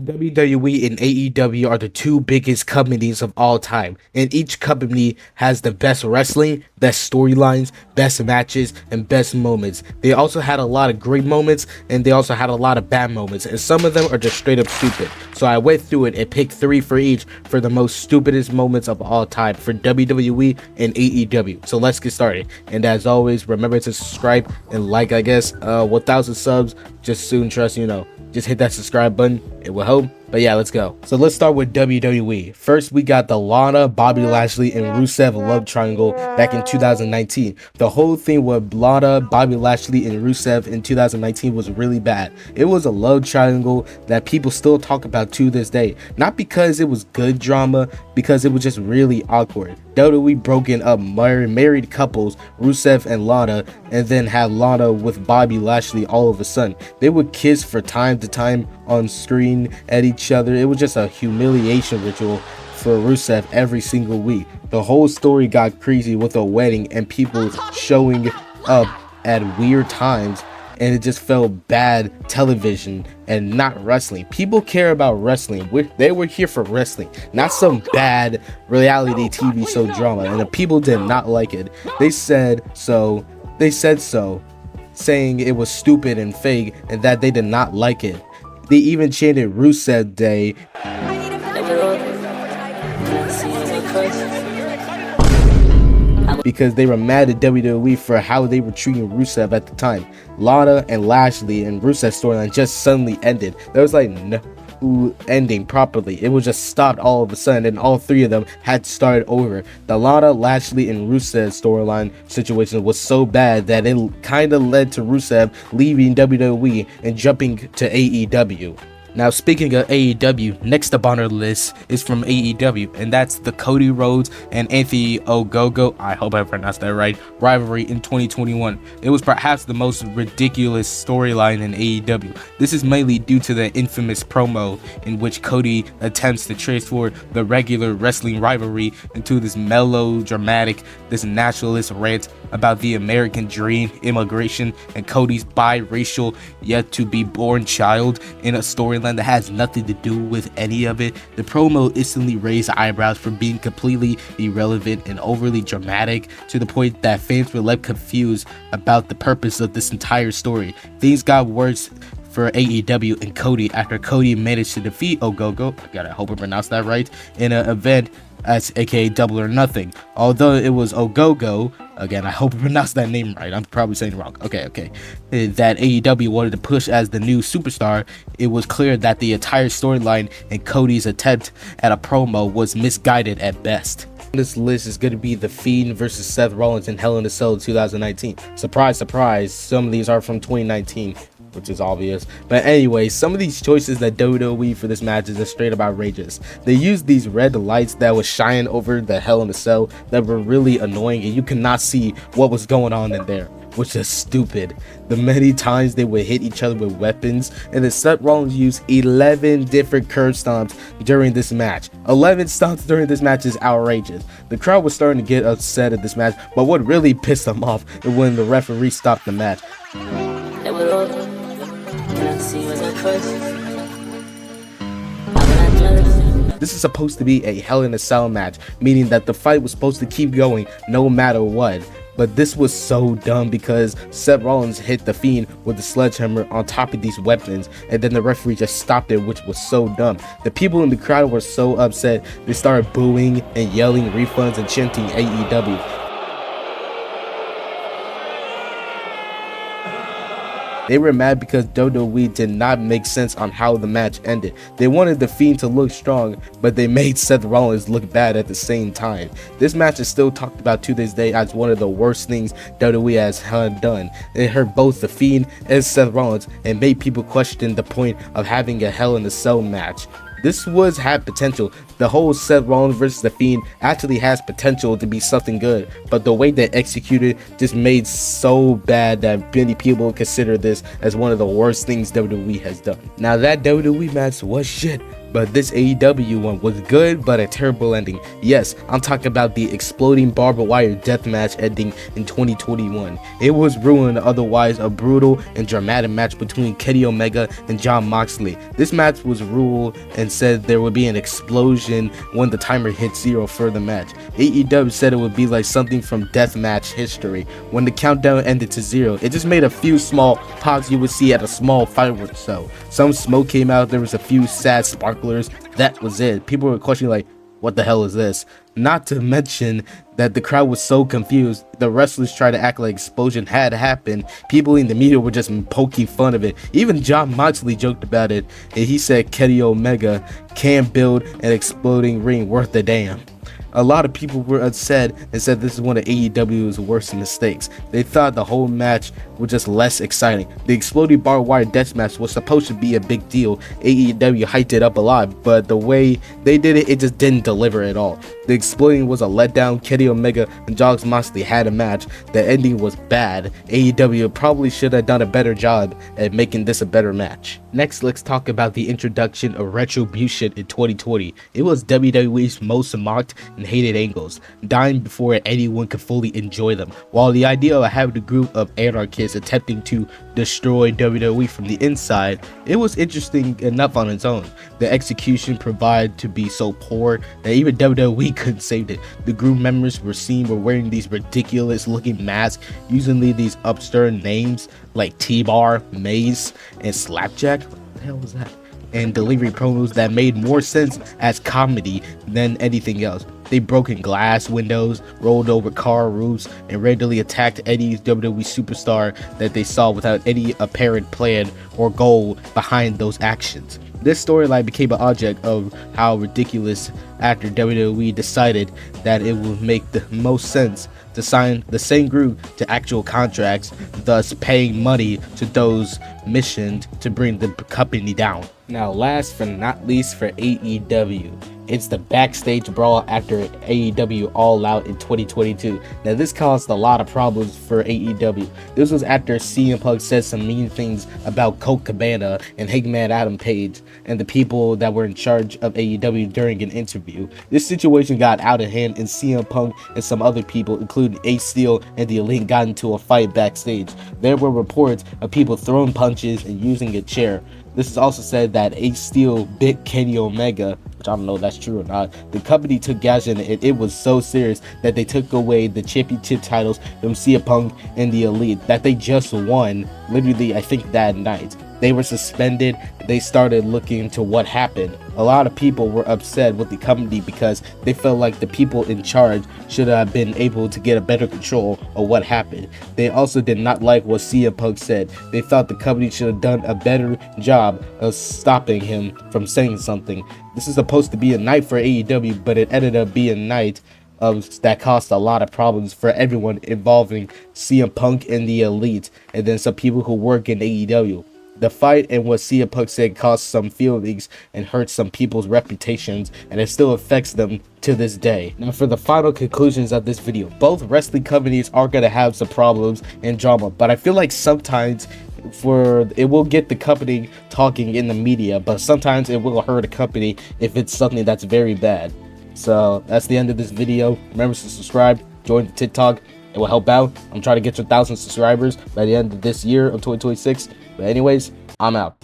WWE and AEW are the two biggest companies of all time, and each company has the best wrestling, best storylines, best matches, and best moments. They also had a lot of great moments, and they also had a lot of bad moments, and some of them are just straight up stupid. So I went through it and picked 3 for each for the most stupidest moments of all time for WWE and AEW. So let's get started. And as always, remember to subscribe and like, 1,000 subs, just soon, trust just hit that subscribe button, it will help. But yeah, let's go. So let's start with WWE. First, we got the Lana, Bobby Lashley, and Rusev love triangle back in 2019. The whole thing with Lana, Bobby Lashley, and Rusev in 2019 was really bad. It was a love triangle that people still talk about to this day. Not because it was good drama, because it was just really awkward. WWE broken up married couples, Rusev and Lana, and then had Lana with Bobby Lashley all of a sudden. They would kiss for time to time on screen at each other. It was just a humiliation ritual for Rusev every single week. The whole story got crazy with a wedding and people showing up at weird times, and it just felt bad television and not wrestling. People care about wrestling. They were here for wrestling, not some bad reality TV show drama, and the people did not like it. They said so, saying it was stupid and fake and that they did not like it. They even chanted Rusev Day because they were mad at WWE for how they were treating Rusev at the time. Lana and Lashley and Rusev's storyline just suddenly ended. There was like no ending properly. It was just stopped all of a sudden, and all 3 of them had to start over. The Lana, Lashley, and Rusev storyline situation was so bad that it kind of led to Rusev leaving WWE and jumping to AEW. Now, speaking of AEW, next up on our list is from AEW, and that's the Cody Rhodes and Anthony Ogogo, I hope I pronounced that right, rivalry in 2021. It was perhaps the most ridiculous storyline in AEW. This is mainly due to the infamous promo in which Cody attempts to transform the regular wrestling rivalry into this melodramatic, this nationalist rant about the American dream, immigration, and Cody's biracial yet to be born child in a storyline that has nothing to do with any of it. The promo instantly raised eyebrows for being completely irrelevant and overly dramatic, to the point that fans were left confused about the purpose of this entire story. Things got worse for AEW and Cody after Cody managed to defeat Ogogo, I hope I pronounced that right, in an event as aka Double or Nothing. Although it was Ogogo, again, I hope I pronounced that name right, I'm probably saying it wrong, okay, that AEW wanted to push as the new superstar, it was clear that the entire storyline and Cody's attempt at a promo was misguided at best. This list is going to be The Fiend versus Seth Rollins in Hell in a Cell 2019. Surprise, surprise, some of these are from 2019, which is obvious. But anyway, some of these choices that WWE for this match is just straight up outrageous. They used these red lights that was shining over the Hell in a Cell that were really annoying, and you could not see what was going on in there, which is stupid. The many times they would hit each other with weapons, and then Seth Rollins used 11 different curb stomps during this match. 11 stomps during this match is outrageous. The crowd was starting to get upset at this match, but what really pissed them off is when the referee stopped the match. This is supposed to be a Hell in a Cell match, meaning that the fight was supposed to keep going no matter what. But this was so dumb because Seth Rollins hit The Fiend with the sledgehammer on top of these weapons, and then the referee just stopped it, which was so dumb. The people in the crowd were so upset, they started booing and yelling refunds and chanting AEW. They were mad because WWE did not make sense on how the match ended. They wanted The Fiend to look strong, but they made Seth Rollins look bad at the same time. This match is still talked about to this day as one of the worst things WWE has done. It hurt both The Fiend and Seth Rollins and made people question the point of having a Hell in a Cell match. This had potential. The whole Seth Rollins versus The Fiend actually has potential to be something good, but the way they executed just made so bad that many people consider this as one of the worst things WWE has done. Now, that WWE match was shit, But this AEW one was good, but a terrible ending. Yes, I'm talking about the exploding barbed wire death match ending in 2021. It was ruined otherwise a brutal and dramatic match between Kenny Omega and Jon Moxley. This match was ruled and said there would be an explosion when the timer hit 0 for the match. AEW said it would be like something from deathmatch history. When the countdown ended to 0, it just made a few small pops you would see at a small fireworks show. Some smoke came out, there was a few sad sparklers. That was it. People were questioning like, what the hell is this? Not to mention that the crowd was so confused. The wrestlers tried to act like explosion had happened. People in the media were just poking fun of it. Even Jon Moxley joked about it, and he said Kenny Omega can't build an exploding ring worth a damn. A lot of people were upset and said this is one of AEW's worst mistakes. They thought the whole match was just less exciting. The exploding barbed wire death match was supposed to be a big deal. AEW hyped it up a lot, but the way they did it, it just didn't deliver at all. The exploding was a letdown. Kenny Omega and Jon Moxley had a match. The ending was bad. AEW probably should have done a better job at making this a better match. Next, let's talk about the introduction of Retribution in 2020. It was WWE's most mocked and hated angles, dying before anyone could fully enjoy them. While the idea of having a group of anarchists attempting to destroy WWE from the inside, it was interesting enough on its own. The execution proved to be so poor that even WWE couldn't save it. The group members were seen wearing these ridiculous looking masks, using these absurd names like T-Bar, Maze, and Slapjack. What the hell was that? And delivery promos that made more sense as comedy than anything else. They broke in glass windows, rolled over car roofs, and randomly attacked any WWE superstar that they saw without any apparent plan or goal behind those actions. This storyline became an object of how ridiculous after WWE decided that it would make the most sense to sign the same group to actual contracts, thus paying money to those missioned to bring the company down. Now, last but not least for AEW, it's the backstage brawl after AEW All Out in 2022. Now, this caused a lot of problems for AEW. This was after CM Punk said some mean things about Colt Cabana and Hangman Adam Page and the people that were in charge of AEW during an interview. This situation got out of hand, and CM Punk and some other people, including Ace Steel and the Elite, got into a fight backstage. There were reports of people throwing punches and using a chair. This is also said that Ace Steel bit Kenny Omega, which I don't know if that's true or not. The company took action, and it was so serious that they took away the championship titles from CM Punk and the Elite that they just won, literally, I think that night. They were suspended. They started looking into what happened. A lot of people were upset with the company because they felt like the people in charge should have been able to get a better control of what happened. They also did not like what CM Punk said. They thought the company should have done a better job of stopping him from saying something. This is supposed to be a night for AEW, but it ended up being a night that caused a lot of problems for everyone involving CM Punk and the Elite, and then some people who work in AEW. The fight and what CM Punk said caused some feelings and hurt some people's reputations, and it still affects them to this day. Now, for the final conclusions of this video, both wrestling companies are going to have some problems and drama, but I feel like sometimes it will get the company talking in the media, but sometimes it will hurt a company if it's something that's very bad. So that's the end of this video. Remember to subscribe, join the TikTok. It will help out. I'm trying to get to 1,000 subscribers by the end of this year of 2026. But anyways, I'm out.